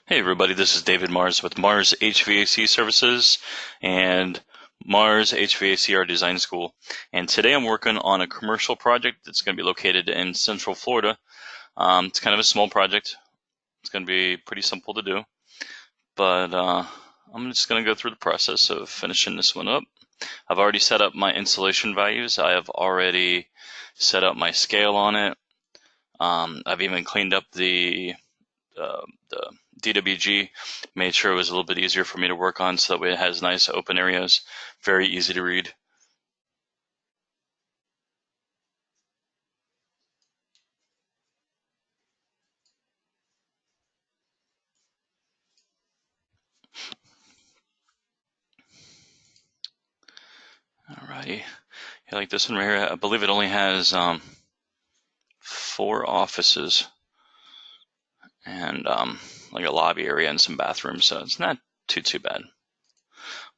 Hey everybody, this is David Mars with Mars HVAC Services and Mars HVAC Art Design School. And today I'm working on a commercial project that's going to be located in Central Florida. It's kind of a small project. It's going to be pretty simple to do, but I'm just going to go through the process of finishing this one up. I've already set up my insulation values. I have already set up my scale on it. I've even cleaned up the DWG, made sure it was a little bit easier for me to work on so that way it has nice open areas, very easy to read. Alrighty, yeah, like this one right here, I believe it only has 4 offices and like a lobby area and some bathrooms, so it's not too bad.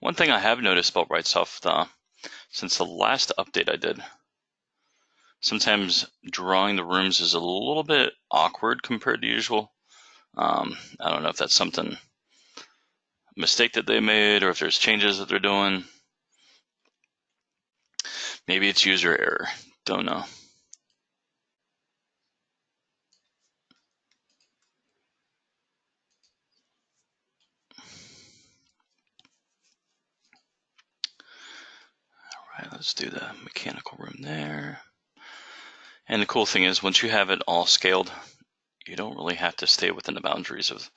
One thing I have noticed about Brightsoft since the last update I did, sometimes drawing the rooms is a little bit awkward compared to usual. I don't know if that's something mistake that they made or if there's changes that they're doing. Maybe it's user error. Don't know. All right, let's do the mechanical room there. And the cool thing is, once you have it all scaled, you don't really have to stay within the boundaries of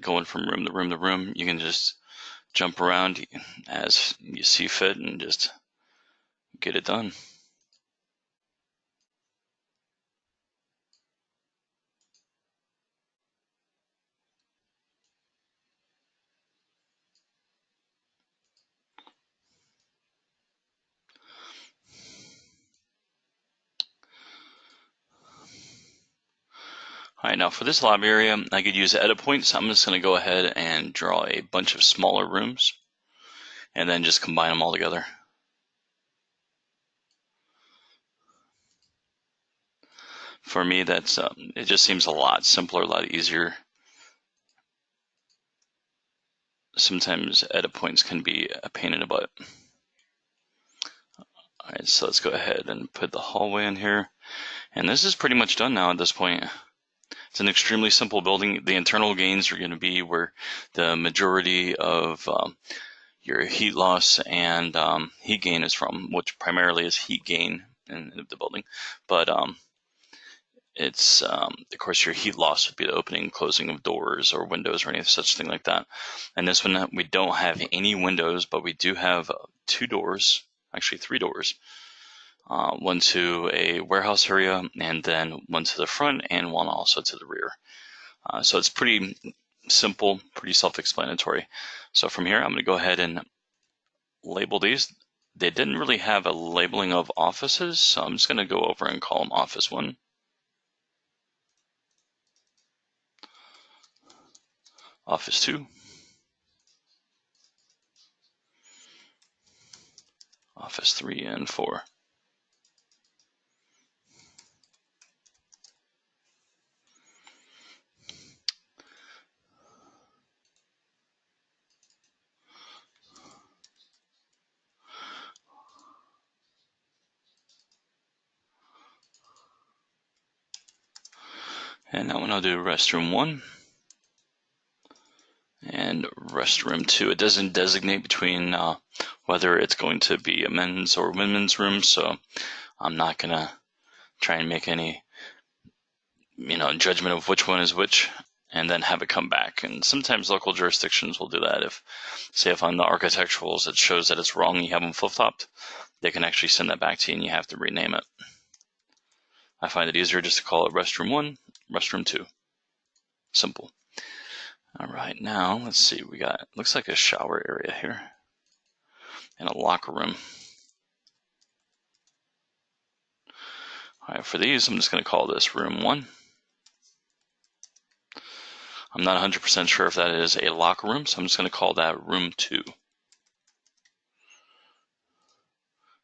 going from room to room to room. You can just jump around as you see fit and just get it done. All right, now for this lobby area, I could use edit points. So I'm just going to go ahead and draw a bunch of smaller rooms and then just combine them all together. For me, that's it just seems a lot simpler, a lot easier. Sometimes edit points can be a pain in the butt. All right, so let's go ahead and put the hallway in here. And this is pretty much done now at this point. It's an extremely simple building. The internal gains are going to be where the majority of your heat loss and heat gain is from, which primarily is heat gain in the building. But it's, of course, your heat loss would be the opening and closing of doors or windows or any such thing like that. And this one, we don't have any windows, but we do have 2 doors, actually 3 doors. One to a warehouse area, and then one to the front, and one also to the rear. So it's pretty simple, pretty self-explanatory. So from here, I'm going to go ahead and label these. They didn't really have a labeling of offices, so I'm just going to go over and call them Office 1. Office 2. Office 3 and 4. And that one I'll do restroom 1 and restroom 2. It doesn't designate between whether it's going to be a men's or women's room, so I'm not going to try and make any judgment of which one is which and then have it come back. And sometimes local jurisdictions will do that. If on the architecturals it shows that it's wrong, you have them flip-flopped, they can actually send that back to you and you have to rename it. I find it easier just to call it restroom 1, restroom 2. Simple. All right, now let's see. We got, looks like a shower area here and a locker room. All right, for these, I'm just going to call this room 1. I'm not 100% sure if that is a locker room, so I'm just going to call that room 2.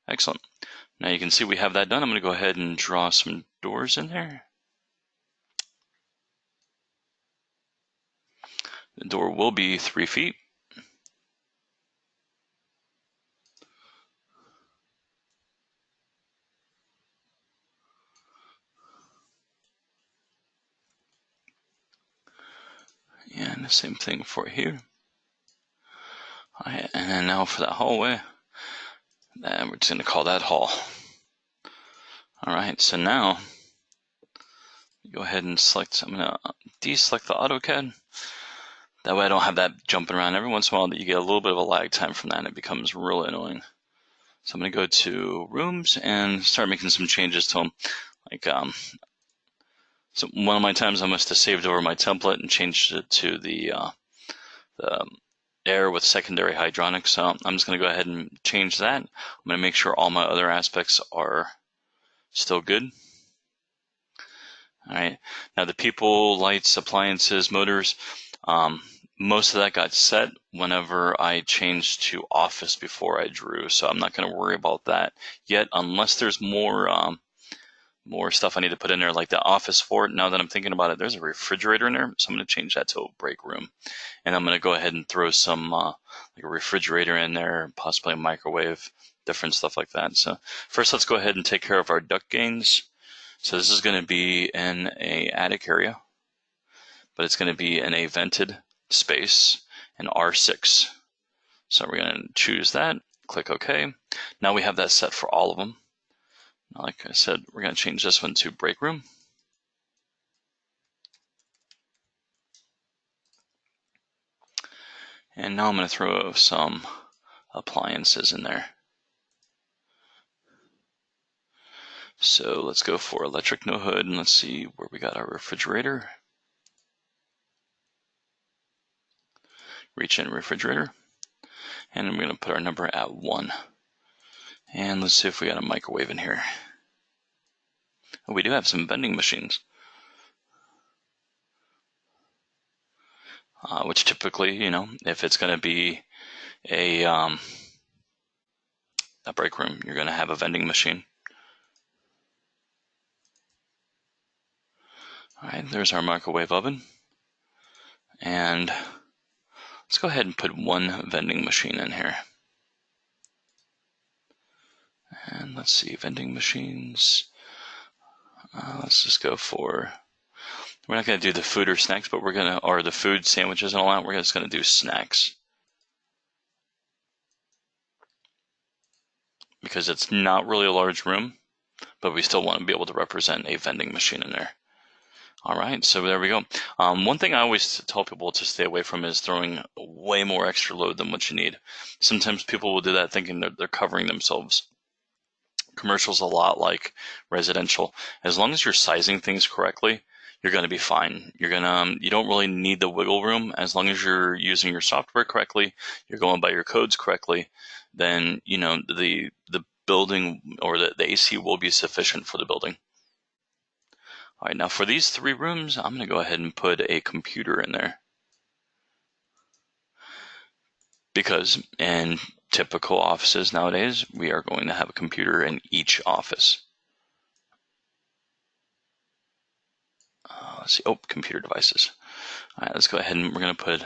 Excellent. Now you can see we have that done. I'm going to go ahead and draw some doors in there. The door will be 3 feet. And the same thing for here. All right, and then now for that hallway, we're just going to call that hall. All right, so now go ahead and select, I'm going to deselect the AutoCAD. That way I don't have that jumping around. Every once in a while you get a little bit of a lag time from that and it becomes really annoying. So I'm going to go to rooms and start making some changes to them. Like, so one of my times I must have saved over my template and changed it to the air with secondary hydronics. So I'm just going to go ahead and change that. I'm going to make sure all my other aspects are still good. All right, now the people, lights, appliances, motors, most of that got set whenever I changed to office before I drew, so I'm not going to worry about that yet unless there's more stuff I need to put in there, like the office fort. Now that I'm thinking about it, there's a refrigerator in there, so I'm going to change that to a break room. And I'm going to go ahead and throw some like a refrigerator in there, possibly a microwave, different stuff like that. So first, let's go ahead and take care of our duct gains. So this is going to be in a attic area, but it's going to be in a vented space, an R6. So we're going to choose that, click OK. Now we have that set for all of them. Like I said, we're going to change this one to break room. And now I'm going to throw some appliances in there. So let's go for electric no hood, and let's see where we got our refrigerator. Reach in refrigerator. And I'm going to put our number at 1. And let's see if we got a microwave in here. Oh, we do have some vending machines. Which typically, you know, if it's going to be a break room, you're going to have a vending machine. All right, there's our microwave oven. And let's go ahead and put one vending machine in here. And let's see, vending machines. Let's just go for, we're not going to do the food or snacks, but we're going to, or the food, sandwiches and all that, we're just going to do snacks. Because it's not really a large room, but we still want to be able to represent a vending machine in there. All right, so there we go. One thing I always tell people to stay away from is throwing way more extra load than what you need. Sometimes people will do that thinking they're covering themselves. Commercial's a lot like residential. As long as you're sizing things correctly, you're going to be fine. You don't really need the wiggle room. As long as you're using your software correctly, you're going by your codes correctly, then you know the building or the AC will be sufficient for the building. All right, now for these 3 rooms, I'm going to go ahead and put a computer in there. Because in typical offices nowadays, we are going to have a computer in each office. Let's see, computer devices. All right, let's go ahead and we're going to put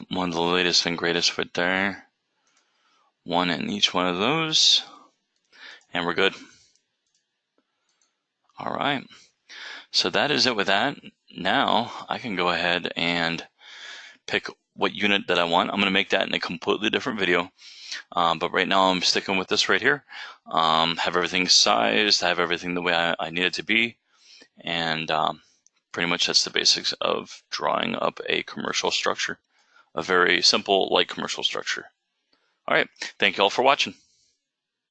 one of the latest and greatest right there. 1 in each one of those. And we're good. All right. So that is it with that. Now I can go ahead and pick what unit that I want. I'm going to make that in a completely different video. But right now I'm sticking with this right here. Have everything sized, have everything the way I need it to be. And pretty much that's the basics of drawing up a commercial structure. A very simple, light commercial structure. All right. Thank you all for watching.